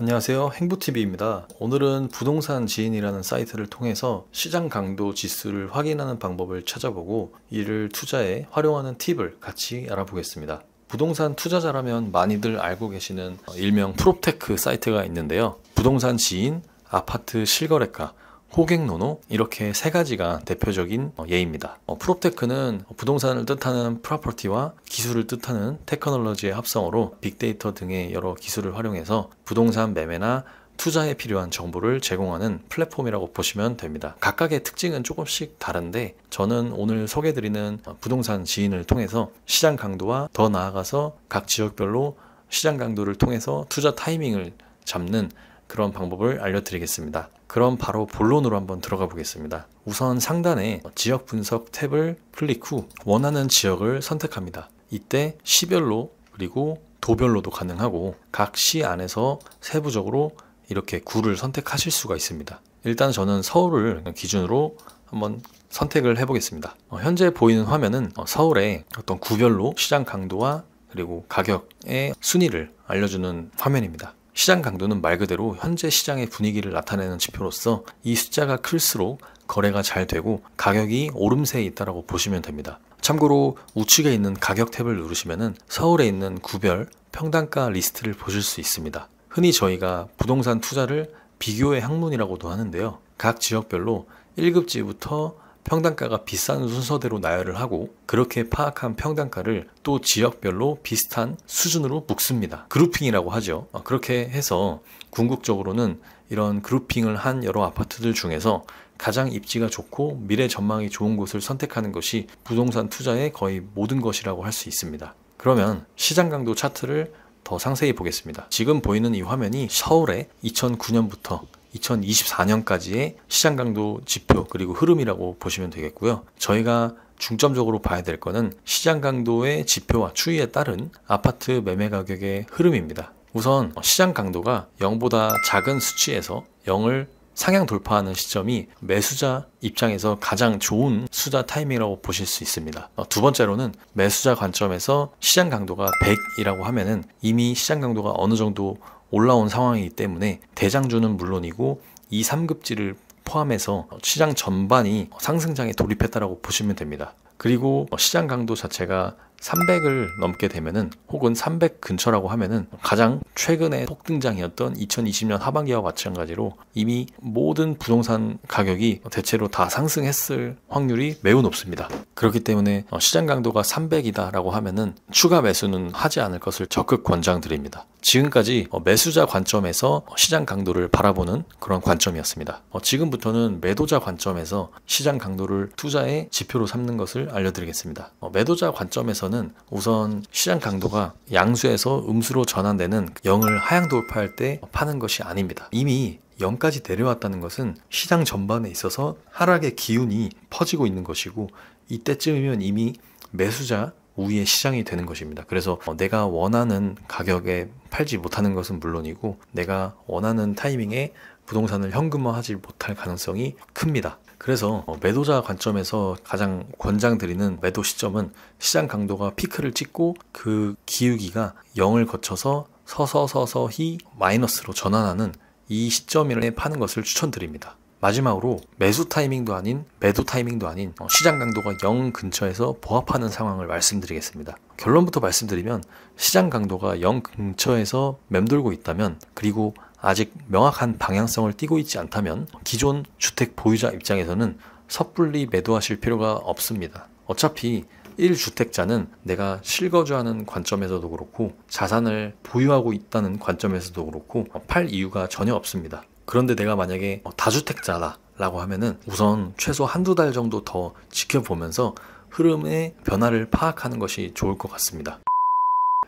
안녕하세요, 행보TV입니다. 오늘은 부동산 지인이라는 사이트를 통해서 시장 강도 지수를 확인하는 방법을 찾아보고 이를 투자에 활용하는 팁을 같이 알아보겠습니다. 부동산 투자자라면 많이들 알고 계시는 일명 프롭테크 사이트가 있는데요. 부동산 지인, 아파트 실거래가, 호갱노노, 이렇게 세 가지가 대표적인 예입니다. 프롭테크는 부동산을 뜻하는 프로퍼티와 기술을 뜻하는 테크놀로지의 합성어로 빅데이터 등의 여러 기술을 활용해서 부동산 매매나 투자에 필요한 정보를 제공하는 플랫폼이라고 보시면 됩니다. 각각의 특징은 조금씩 다른데 저는 오늘 소개해드리는 부동산 지인을 통해서 시장 강도와 더 나아가서 각 지역별로 시장 강도를 통해서 투자 타이밍을 잡는 그런 방법을 알려드리겠습니다. 그럼 바로 본론으로 한번 들어가 보겠습니다. 우선 상단에 지역 분석 탭을 클릭 후 원하는 지역을 선택합니다. 이때 시별로 그리고 도별로도 가능하고 각 시 안에서 세부적으로 이렇게 구를 선택하실 수가 있습니다. 일단 저는 서울을 기준으로 한번 선택을 해보겠습니다. 현재 보이는 화면은 서울의 어떤 구별로 시장 강도와 그리고 가격의 순위를 알려주는 화면입니다. 시장 강도는 말 그대로 현재 시장의 분위기를 나타내는 지표로서 이 숫자가 클수록 거래가 잘 되고 가격이 오름세에 있다고 보시면 됩니다. 참고로 우측에 있는 가격 탭을 누르시면 서울에 있는 구별 평당가 리스트를 보실 수 있습니다. 흔히 저희가 부동산 투자를 비교의 학문이라고도 하는데요. 각 지역별로 1급지부터 평당가가 비싼 순서대로 나열을 하고 그렇게 파악한 평당가를 또 지역별로 비슷한 수준으로 묶습니다. 그룹핑이라고 하죠. 그렇게 해서 궁극적으로는 이런 그룹핑을 한 여러 아파트들 중에서 가장 입지가 좋고 미래 전망이 좋은 곳을 선택하는 것이 부동산 투자의 거의 모든 것이라고 할 수 있습니다. 그러면 시장 강도 차트를 더 상세히 보겠습니다. 지금 보이는 이 화면이 서울의 2009년부터 2024년까지의 시장 강도 지표 그리고 흐름이라고 보시면 되겠고요. 저희가 중점적으로 봐야 될 거는 시장 강도의 지표와 추이에 따른 아파트 매매 가격의 흐름입니다. 우선 시장 강도가 0보다 작은 수치에서 0을 상향 돌파하는 시점이 매수자 입장에서 가장 좋은 투자 타이밍이라고 보실 수 있습니다. 두 번째로는 매수자 관점에서 시장 강도가 100이라고 하면은 이미 시장 강도가 어느 정도 올라온 상황이기 때문에 대장주는 물론이고 2, 3급지를 포함해서 시장 전반이 상승장에 돌입했다고 보시면 됩니다. 그리고 시장 강도 자체가 300을 넘게 되면은 혹은 300 근처라고 하면은 가장 최근에 폭등장이었던 2020년 하반기와 마찬가지로 이미 모든 부동산 가격이 대체로 다 상승했을 확률이 매우 높습니다. 그렇기 때문에 시장 강도가 300이다 라고 하면은 추가 매수는 하지 않을 것을 적극 권장드립니다. 지금까지 매수자 관점에서 시장 강도를 바라보는 그런 관점이었습니다. 지금부터는 매도자 관점에서 시장 강도를 투자의 지표로 삼는 것을 알려드리겠습니다. 매도자 관점에서는 우선 시장 강도가 양수에서 음수로 전환되는 0을 하향 돌파할 때 파는 것이 아닙니다. 이미 0까지 내려왔다는 것은 시장 전반에 있어서 하락의 기운이 퍼지고 있는 것이고 이때쯤이면 이미 매수자 우위의 시장이 되는 것입니다. 그래서 내가 원하는 가격에 팔지 못하는 것은 물론이고 내가 원하는 타이밍에 부동산을 현금화하지 못할 가능성이 큽니다. 그래서 매도자 관점에서 가장 권장드리는 매도 시점은 시장 강도가 피크를 찍고 그 기울기가 0을 거쳐서 서서히 마이너스로 전환하는 이 시점에 파는 것을 추천드립니다. 마지막으로 매수 타이밍도 아닌 매도 타이밍도 아닌 시장 강도가 0 근처에서 보합하는 상황을 말씀드리겠습니다. 결론부터 말씀드리면 시장 강도가 0 근처에서 맴돌고 있다면 그리고 아직 명확한 방향성을 띠고 있지 않다면 기존 주택 보유자 입장에서는 섣불리 매도하실 필요가 없습니다. 어차피 1주택자는 내가 실거주하는 관점에서도 그렇고 자산을 보유하고 있다는 관점에서도 그렇고 팔 이유가 전혀 없습니다. 그런데 내가 만약에 다주택자다 라고 하면은 우선 최소 한두 달 정도 더 지켜보면서 흐름의 변화를 파악하는 것이 좋을 것 같습니다.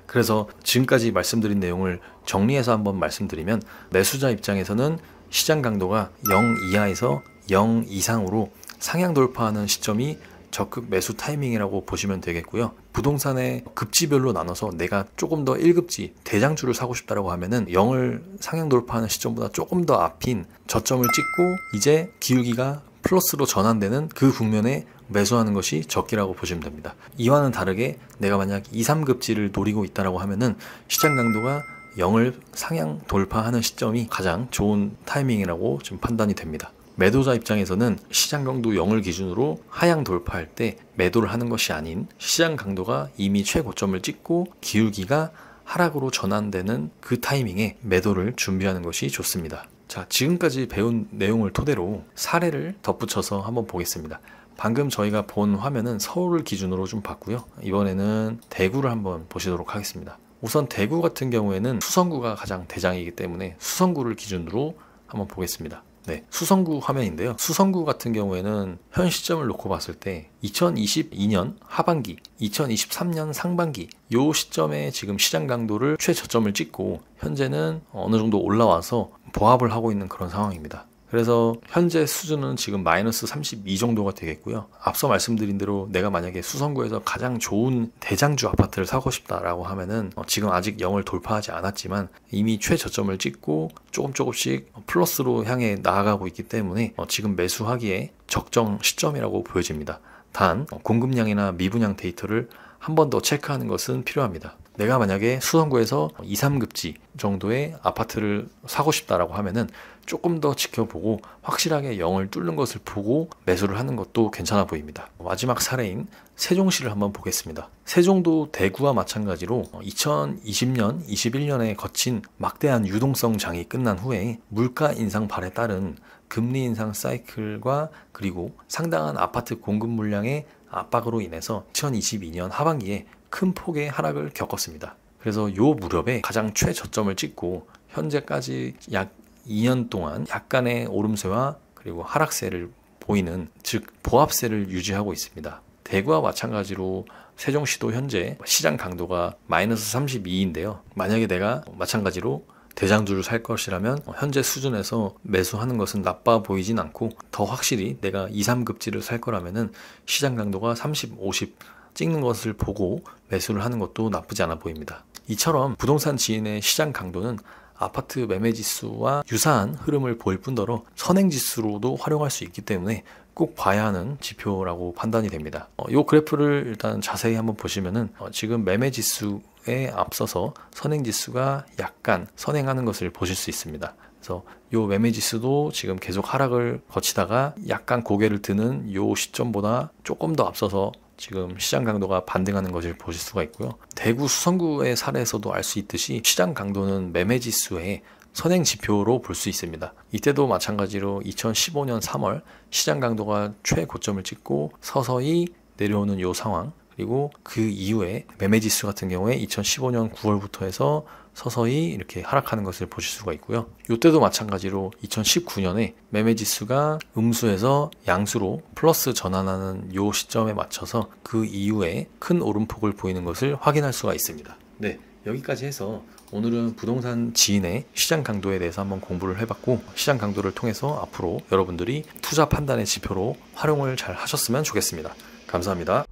그래서 지금까지 말씀드린 내용을 정리해서 한번 말씀드리면 매수자 입장에서는 시장 강도가 0 이하에서 0 이상으로 상향 돌파하는 시점이 적극 매수 타이밍이라고 보시면 되겠고요. 부동산의 급지별로 나눠서 내가 조금 더 1급지 대장주를 사고 싶다라고 하면은 0을 상향 돌파하는 시점보다 조금 더 앞인 저점을 찍고 이제 기울기가 플러스로 전환되는 그 국면에 매수하는 것이 적기라고 보시면 됩니다. 이와는 다르게 내가 만약 2, 3급지를 노리고 있다라고 하면은 시장 강도가 0을 상향 돌파하는 시점이 가장 좋은 타이밍이라고 지금 판단이 됩니다. 매도자 입장에서는 시장 강도 0을 기준으로 하향 돌파할 때 매도를 하는 것이 아닌 시장 강도가 이미 최고점을 찍고 기울기가 하락으로 전환되는 그 타이밍에 매도를 준비하는 것이 좋습니다. 자, 지금까지 배운 내용을 토대로 사례를 덧붙여서 한번 보겠습니다. 방금 저희가 본 화면은 서울을 기준으로 좀 봤고요. 이번에는 대구를 한번 보시도록 하겠습니다. 우선 대구 같은 경우에는 수성구가 가장 대장이기 때문에 수성구를 기준으로 한번 보겠습니다. 네, 수성구 화면인데요. 수성구 같은 경우에는 현 시점을 놓고 봤을 때 2022년 하반기, 2023년 상반기 요 시점에 지금 시장 강도를 최저점을 찍고 현재는 어느 정도 올라와서 보합을 하고 있는 그런 상황입니다. 그래서 현재 수준은 지금 마이너스 32 정도가 되겠고요. 앞서 말씀드린 대로 내가 만약에 수성구에서 가장 좋은 대장주 아파트를 사고 싶다라고 하면은 지금 아직 0을 돌파하지 않았지만 이미 최저점을 찍고 조금씩 플러스로 향해 나아가고 있기 때문에 지금 매수하기에 적정 시점이라고 보여집니다. 단 공급량이나 미분양 데이터를 한 번 더 체크하는 것은 필요합니다. 내가 만약에 수성구에서 2, 3급지 정도의 아파트를 사고 싶다라고 하면은 조금 더 지켜보고 확실하게 0을 뚫는 것을 보고 매수를 하는 것도 괜찮아 보입니다. 마지막 사례인 세종시를 한번 보겠습니다. 세종도 대구와 마찬가지로 2020년, 21년에 거친 막대한 유동성 장이 끝난 후에 물가 인상발에 따른 금리 인상 사이클과 그리고 상당한 아파트 공급 물량의 압박으로 인해서 2022년 하반기에 큰 폭의 하락을 겪었습니다. 그래서 요 무렵에 가장 최저점을 찍고 현재까지 약 2년 동안 약간의 오름세와 그리고 하락세를 보이는, 즉 보합세를 유지하고 있습니다. 대구와 마찬가지로 세종시도 현재 시장 강도가 마이너스 32인데요. 만약에 내가 마찬가지로 대장주를 살 것이라면 현재 수준에서 매수하는 것은 나빠 보이진 않고 더 확실히 내가 2, 3급지를 살 거라면은 시장 강도가 30, 50 찍는 것을 보고 매수를 하는 것도 나쁘지 않아 보입니다. 이처럼 부동산 지인의 시장 강도는 아파트 매매 지수와 유사한 흐름을 보일 뿐더러 선행 지수로도 활용할 수 있기 때문에 꼭 봐야 하는 지표라고 판단이 됩니다. 이 그래프를 일단 자세히 한번 보시면은 지금 매매 지수에 앞서서 선행 지수가 약간 선행하는 것을 보실 수 있습니다. 그래서 이 매매 지수도 지금 계속 하락을 거치다가 약간 고개를 드는 이 시점보다 조금 더 앞서서 지금 시장 강도가 반등하는 것을 보실 수가 있고요. 대구 수성구의 사례에서도 알 수 있듯이 시장 강도는 매매 지수의 선행 지표로 볼 수 있습니다. 이때도 마찬가지로 2015년 3월 시장 강도가 최고점을 찍고 서서히 내려오는 이 상황, 그리고 그 이후에 매매 지수 같은 경우에 2015년 9월부터 해서 서서히 이렇게 하락하는 것을 보실 수가 있고요. 이때도 마찬가지로 2019년에 매매 지수가 음수에서 양수로 플러스 전환하는 이 시점에 맞춰서 그 이후에 큰 오름폭을 보이는 것을 확인할 수가 있습니다. 네, 여기까지 해서 오늘은 부동산 지인의 시장 강도에 대해서 한번 공부를 해봤고, 시장 강도를 통해서 앞으로 여러분들이 투자 판단의 지표로 활용을 잘 하셨으면 좋겠습니다. 감사합니다.